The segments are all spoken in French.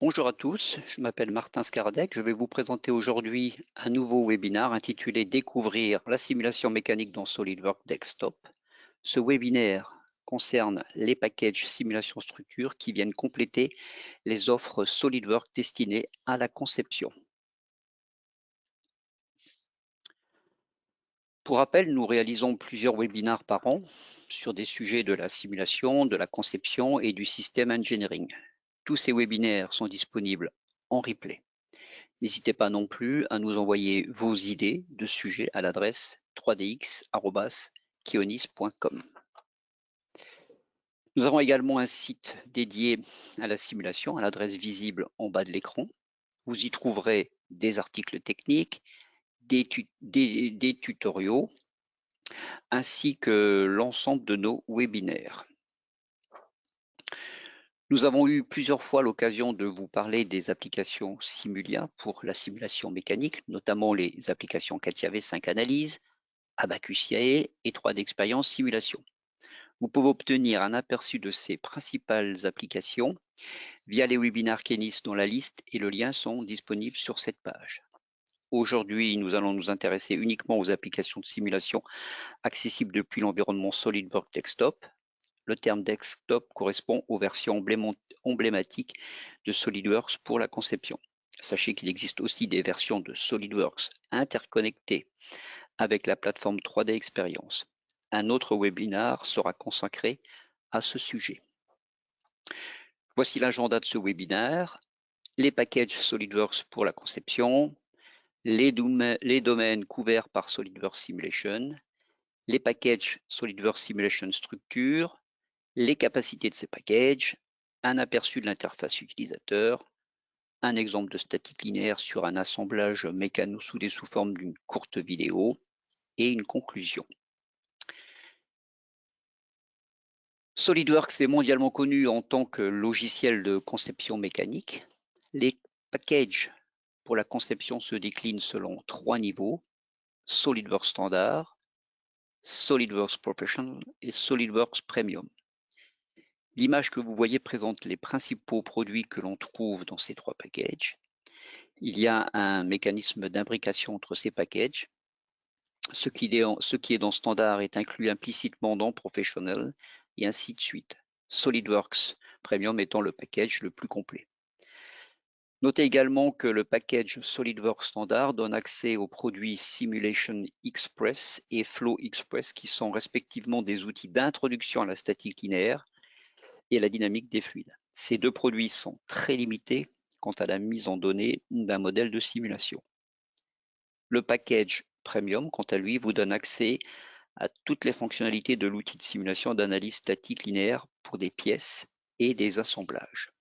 Bonjour à tous, je m'appelle Martin Skardec. Je vais vous présenter aujourd'hui un nouveau webinaire intitulé Découvrir la simulation mécanique dans SolidWorks Desktop. Ce webinaire concerne les packages simulation structure qui viennent compléter les offres SolidWorks destinées à la conception. Pour rappel, nous réalisons plusieurs webinaires par an sur des sujets de la simulation, de la conception et du système engineering. Tous ces webinaires sont disponibles en replay. N'hésitez pas non plus à nous envoyer vos idées de sujets à l'adresse 3dx@kionis.com. Nous avons également un site dédié à la simulation à l'adresse visible en bas de l'écran. Vous y trouverez des articles techniques, des tutoriaux, ainsi que l'ensemble de nos webinaires. Nous avons eu plusieurs fois l'occasion de vous parler des applications Simulia pour la simulation mécanique, notamment les applications CATIA V5 Analyse, Abacus IAE et 3D Experience Simulation. Vous pouvez obtenir un aperçu de ces principales applications via les webinaires Kionis dont la liste et le lien sont disponibles sur cette page. Aujourd'hui, nous allons nous intéresser uniquement aux applications de simulation accessibles depuis l'environnement SolidWorks Desktop. Le terme desktop correspond aux versions emblématiques de SolidWorks pour la conception. Sachez qu'il existe aussi des versions de SolidWorks interconnectées avec la plateforme 3D Experience. Un autre webinaire sera consacré à ce sujet. Voici l'agenda de ce webinaire, les packages SolidWorks pour la conception, les domaines couverts par SolidWorks Simulation, les packages SolidWorks Simulation Structure, les capacités de ces packages, un aperçu de l'interface utilisateur, un exemple de statique linéaire sur un assemblage mécano-soudé sous forme d'une courte vidéo et une conclusion. SolidWorks est mondialement connu en tant que logiciel de conception mécanique. Les packages pour la conception se déclinent selon 3 niveaux, SolidWorks Standard, SolidWorks Professional et SolidWorks Premium. L'image que vous voyez présente les principaux produits que l'on trouve dans ces 3 packages. Il y a un mécanisme d'imbrication entre ces packages. Ce qui est dans Standard est inclus implicitement dans Professional et ainsi de suite. SolidWorks Premium étant le package le plus complet. Notez également que le package SolidWorks Standard donne accès aux produits Simulation Express et Flow Express qui sont respectivement des outils d'introduction à la statique linéaire et à la dynamique des fluides. Ces deux produits sont très limités quant à la mise en données d'un modèle de simulation. Le package Premium, quant à lui, vous donne accès à toutes les fonctionnalités de l'outil de simulation d'analyse statique linéaire pour des pièces et des assemblages.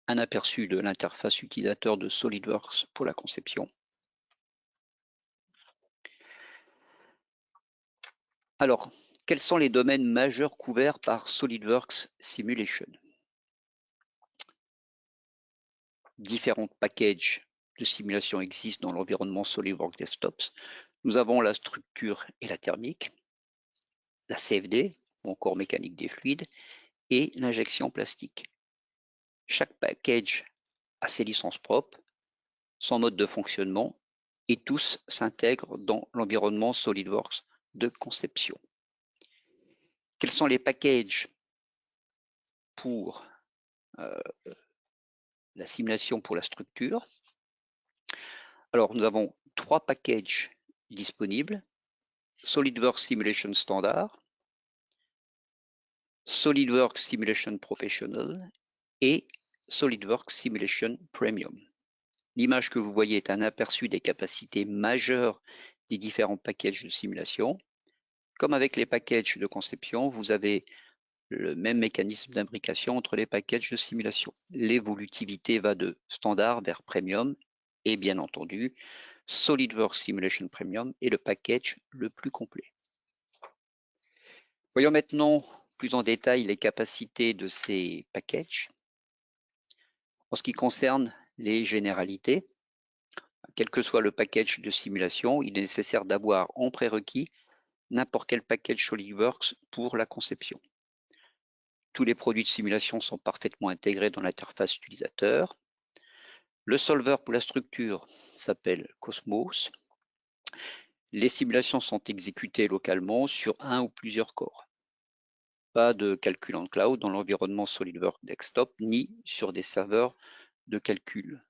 Un aperçu de l'interface utilisateur de SolidWorks pour la conception. Alors, quels sont les domaines majeurs couverts par SolidWorks Simulation? Différents packages de simulation existent dans l'environnement SolidWorks Desktop. Nous avons la structure et la thermique, la CFD, ou encore mécanique des fluides, et l'injection plastique. Chaque package a ses licences propres, son mode de fonctionnement, et tous s'intègrent dans l'environnement SolidWorks de conception. Quels sont les packages pour la simulation pour la structure? Alors, nous avons 3 packages disponibles. SolidWorks Simulation Standard, SolidWorks Simulation Professional et SolidWorks Simulation Premium. L'image que vous voyez est un aperçu des capacités majeures des différents packages de simulation. Comme avec les packages de conception, vous avez le même mécanisme d'imbrication entre les packages de simulation. L'évolutivité va de standard vers premium et bien entendu, SolidWorks Simulation Premium est le package le plus complet. Voyons maintenant plus en détail les capacités de ces packages. En ce qui concerne les généralités, quel que soit le package de simulation, il est nécessaire d'avoir en prérequis n'importe quel package SolidWorks pour la conception. Tous les produits de simulation sont parfaitement intégrés dans l'interface utilisateur. Le solver pour la structure s'appelle Cosmos. Les simulations sont exécutées localement sur un ou plusieurs corps. Pas de calcul en cloud dans l'environnement SolidWorks Desktop ni sur des serveurs de calcul.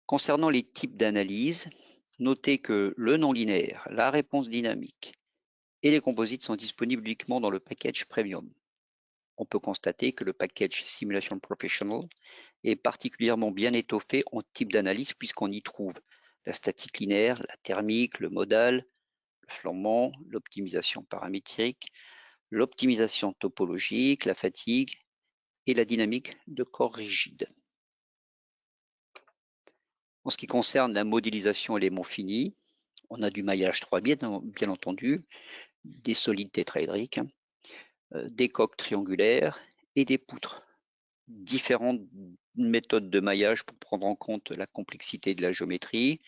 Concernant les types d'analyse, notez que le non linéaire, la réponse dynamique et les composites sont disponibles uniquement dans le package Premium. On peut constater que le package Simulation Professional est particulièrement bien étoffé en type d'analyse puisqu'on y trouve la statique linéaire, la thermique, le modal, le flambant, l'optimisation paramétrique, l'optimisation topologique, la fatigue et la dynamique de corps rigides. En ce qui concerne la modélisation éléments finis, on a du maillage 3 bien entendu, des solides tétraédriques, des coques triangulaires et des poutres. Différentes méthodes de maillage pour prendre en compte la complexité de la géométrie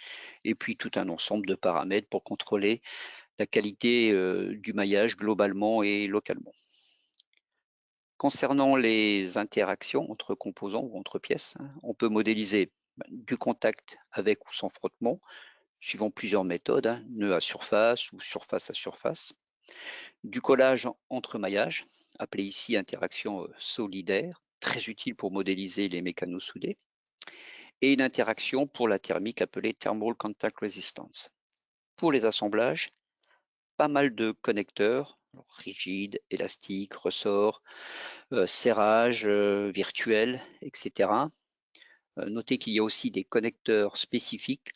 et puis tout un ensemble de paramètres pour contrôler la qualité du maillage globalement et localement. Concernant les interactions entre composants ou entre pièces, on peut modéliser du contact avec ou sans frottement, suivant plusieurs méthodes, nœud à surface ou surface à surface, du collage entre maillages, appelé ici interaction solidaire, très utile pour modéliser les mécanos soudés, et une interaction pour la thermique appelée Thermal Contact Resistance. Pour les assemblages, pas mal de connecteurs, rigides, élastiques, ressorts, serrage virtuel, etc. Notez qu'il y a aussi des connecteurs spécifiques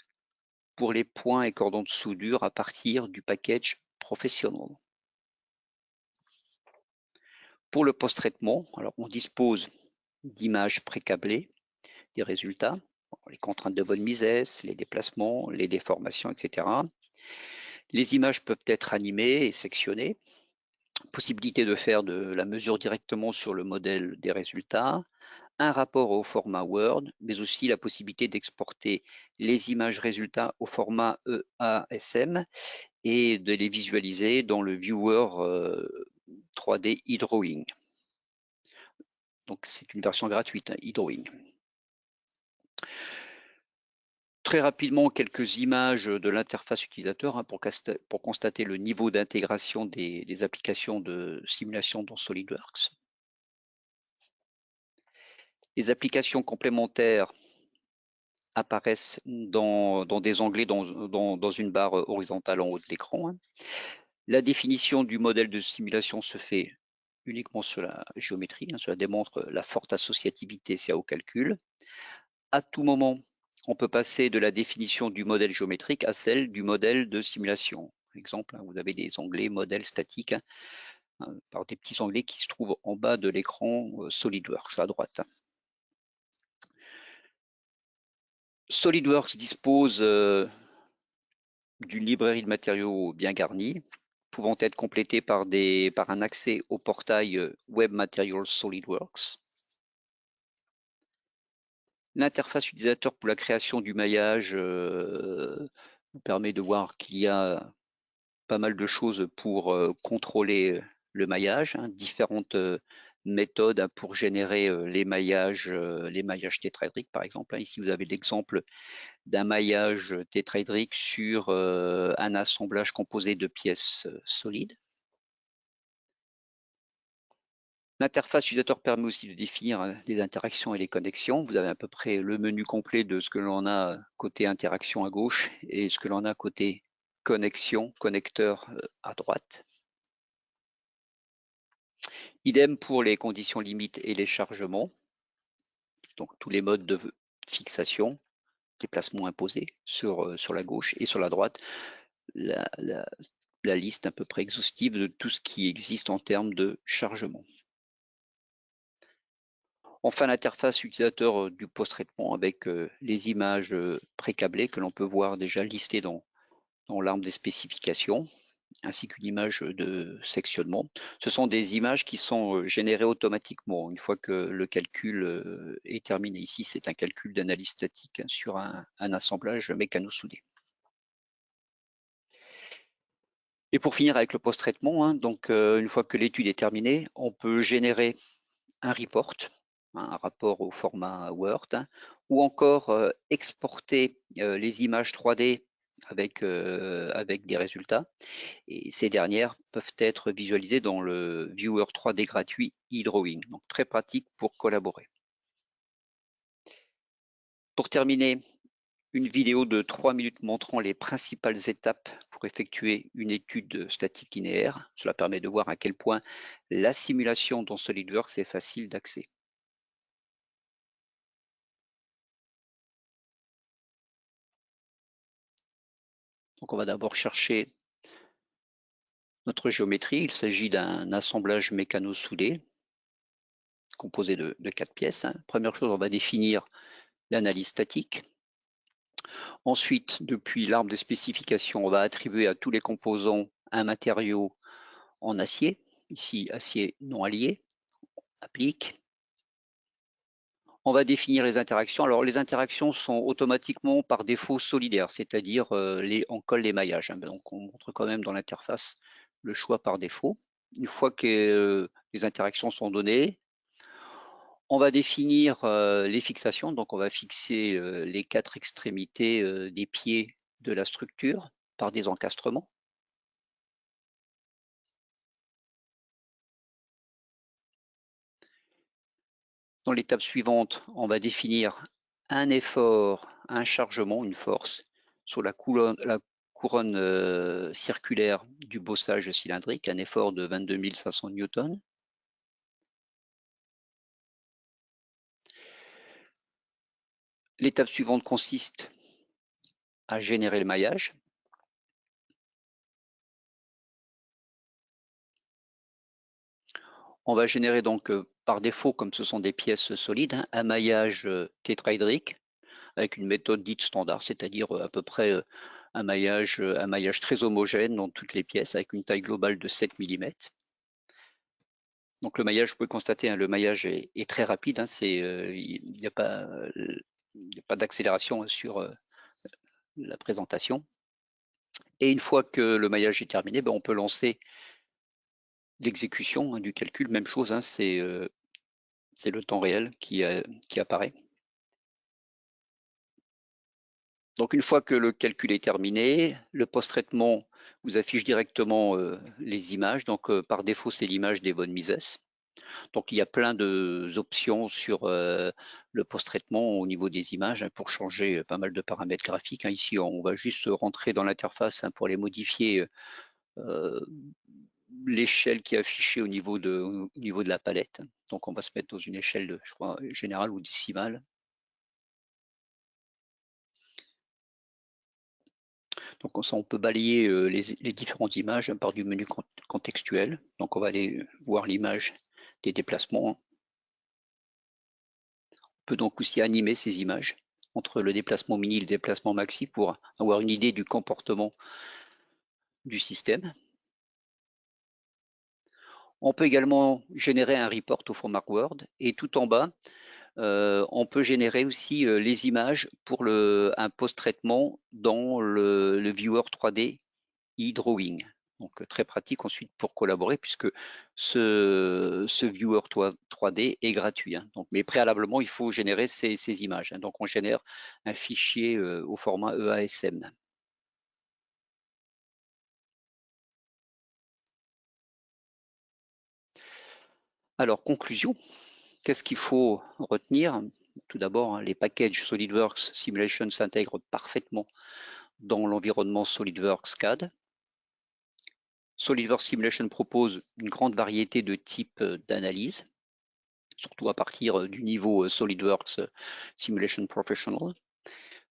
pour les points et cordons de soudure à partir du package Professional. Pour le post-traitement, alors on dispose d'images pré-câblées, des résultats, les contraintes de von Mises, les déplacements, les déformations, etc. Les images peuvent être animées et sectionnées. Possibilité de faire de la mesure directement sur le modèle des résultats, un rapport au format Word, mais aussi la possibilité d'exporter les images résultats au format EASM et de les visualiser dans le viewer 3D eDrawing. Donc c'est une version gratuite, eDrawing. Très rapidement, quelques images de l'interface utilisateur pour constater le niveau d'intégration des applications de simulation dans SolidWorks. Les applications complémentaires apparaissent dans des onglets dans une barre horizontale en haut de l'écran. La définition du modèle de simulation se fait uniquement sur la géométrie. Cela démontre la forte associativité CA au calcul. À tout moment, on peut passer de la définition du modèle géométrique à celle du modèle de simulation. Par exemple, vous avez des onglets modèle statique par des petits onglets qui se trouvent en bas de l'écran SolidWorks à droite. SolidWorks dispose d'une librairie de matériaux bien garnie, pouvant être complétée par un accès au portail Web Materials SolidWorks. L'interface utilisateur pour la création du maillage vous permet de voir qu'il y a pas mal de choses pour contrôler le maillage, différentes méthodes pour générer les maillages tétraédriques par exemple. Ici vous avez l'exemple d'un maillage tétraédrique sur un assemblage composé de pièces solides. L'interface utilisateur permet aussi de définir les interactions et les connexions. Vous avez à peu près le menu complet de ce que l'on a côté interaction à gauche et ce que l'on a côté connexion, connecteur à droite. Idem pour les conditions limites et les chargements. Donc tous les modes de fixation, déplacement imposé sur la gauche et sur la droite. La liste à peu près exhaustive de tout ce qui existe en termes de chargement. Enfin, l'interface utilisateur du post-traitement avec les images pré-câblées que l'on peut voir déjà listées dans l'arbre des spécifications, ainsi qu'une image de sectionnement. Ce sont des images qui sont générées automatiquement une fois que le calcul est terminé. Ici, c'est un calcul d'analyse statique sur un assemblage mécano-soudé. Et pour finir avec le post-traitement, hein, donc une fois que l'étude est terminée, on peut générer un report, un rapport au format Word, hein, ou encore exporter les images 3D avec des résultats. Et ces dernières peuvent être visualisées dans le viewer 3D gratuit eDrawing, donc très pratique pour collaborer. Pour terminer, une vidéo de 3 minutes montrant les principales étapes pour effectuer une étude statique linéaire. Cela permet de voir à quel point la simulation dans SolidWorks est facile d'accès. Donc on va d'abord chercher notre géométrie. Il s'agit d'un assemblage mécano-soudé composé de 4 pièces. Première chose, on va définir l'analyse statique. Ensuite, depuis l'arbre des spécifications, on va attribuer à tous les composants un matériau en acier. Ici, acier non allié. Applique. On va définir les interactions. Alors, les interactions sont automatiquement par défaut solidaires, c'est-à-dire on colle les maillages. Donc, on montre quand même dans l'interface le choix par défaut. Une fois que les interactions sont données, on va définir les fixations. Donc, on va fixer les 4 extrémités des pieds de la structure par des encastrements. Dans l'étape suivante, on va définir un effort, un chargement, une force sur la couronne circulaire du bossage cylindrique, un effort de 22 500 newtons. L'étape suivante consiste à générer le maillage. On va générer donc par défaut, comme ce sont des pièces solides, un maillage tétraédrique avec une méthode dite standard, c'est-à-dire à peu près un maillage très homogène dans toutes les pièces avec une taille globale de 7 mm. Donc le maillage, vous pouvez constater, hein, le maillage est très rapide. Hein, il n'y a pas d'accélération sur la présentation. Et une fois que le maillage est terminé, on peut lancer l'exécution du calcul. Même chose, hein, c'est le temps réel qui apparaît. Donc une fois que le calcul est terminé, le post-traitement vous affiche directement les images. Donc par défaut, c'est l'image des von Mises. Donc il y a plein d'options sur le post-traitement au niveau des images pour changer pas mal de paramètres graphiques. Ici, on va juste rentrer dans l'interface pour les modifier l'échelle qui est affichée au niveau de la palette. Donc on va se mettre dans une échelle, je crois, générale ou décimale. Donc comme ça, on peut balayer les différentes images par du menu contextuel. Donc on va aller voir l'image des déplacements. On peut donc aussi animer ces images entre le déplacement mini et le déplacement maxi pour avoir une idée du comportement du système. On peut également générer un report au format Word et tout en bas, on peut générer aussi les images pour un post-traitement dans le viewer 3D eDrawing. Donc très pratique ensuite pour collaborer puisque ce viewer 3D est gratuit. Donc, mais préalablement, il faut générer ces images. Donc on génère un fichier au format EASM. Alors conclusion, qu'est-ce qu'il faut retenir? Tout d'abord, les packages SolidWorks Simulation s'intègrent parfaitement dans l'environnement SolidWorks CAD. SolidWorks Simulation propose une grande variété de types d'analyse, surtout à partir du niveau SolidWorks Simulation Professional.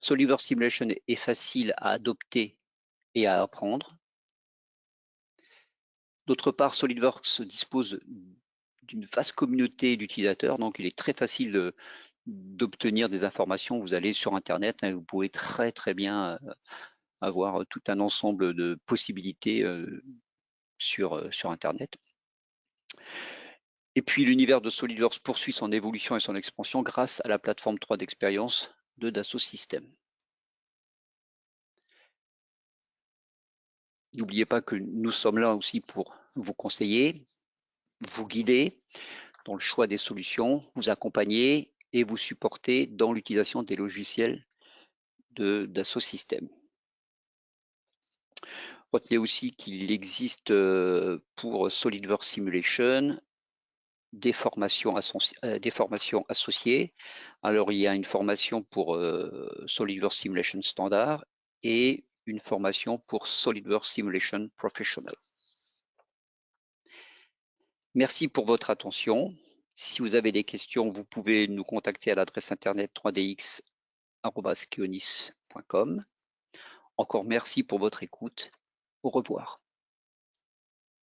SolidWorks Simulation est facile à adopter et à apprendre. D'autre part, SolidWorks dispose d'une vaste communauté d'utilisateurs, donc il est très facile d'obtenir des informations. Vous allez sur Internet, vous pouvez très bien avoir tout un ensemble de possibilités sur Internet. Et puis l'univers de SolidWorks poursuit son évolution et son expansion grâce à la plateforme 3 d'expérience de Dassault Systèmes. N'oubliez pas que nous sommes là aussi pour vous conseiller, vous guider dans le choix des solutions, vous accompagner et vous supporter dans l'utilisation des logiciels Dassault Systèmes. Retenez aussi qu'il existe pour SolidWorks Simulation des formations associées. Alors, il y a une formation pour SolidWorks Simulation Standard et une formation pour SolidWorks Simulation Professional. Merci pour votre attention. Si vous avez des questions, vous pouvez nous contacter à l'adresse internet 3dx@keonis.com. Encore merci pour votre écoute. Au revoir.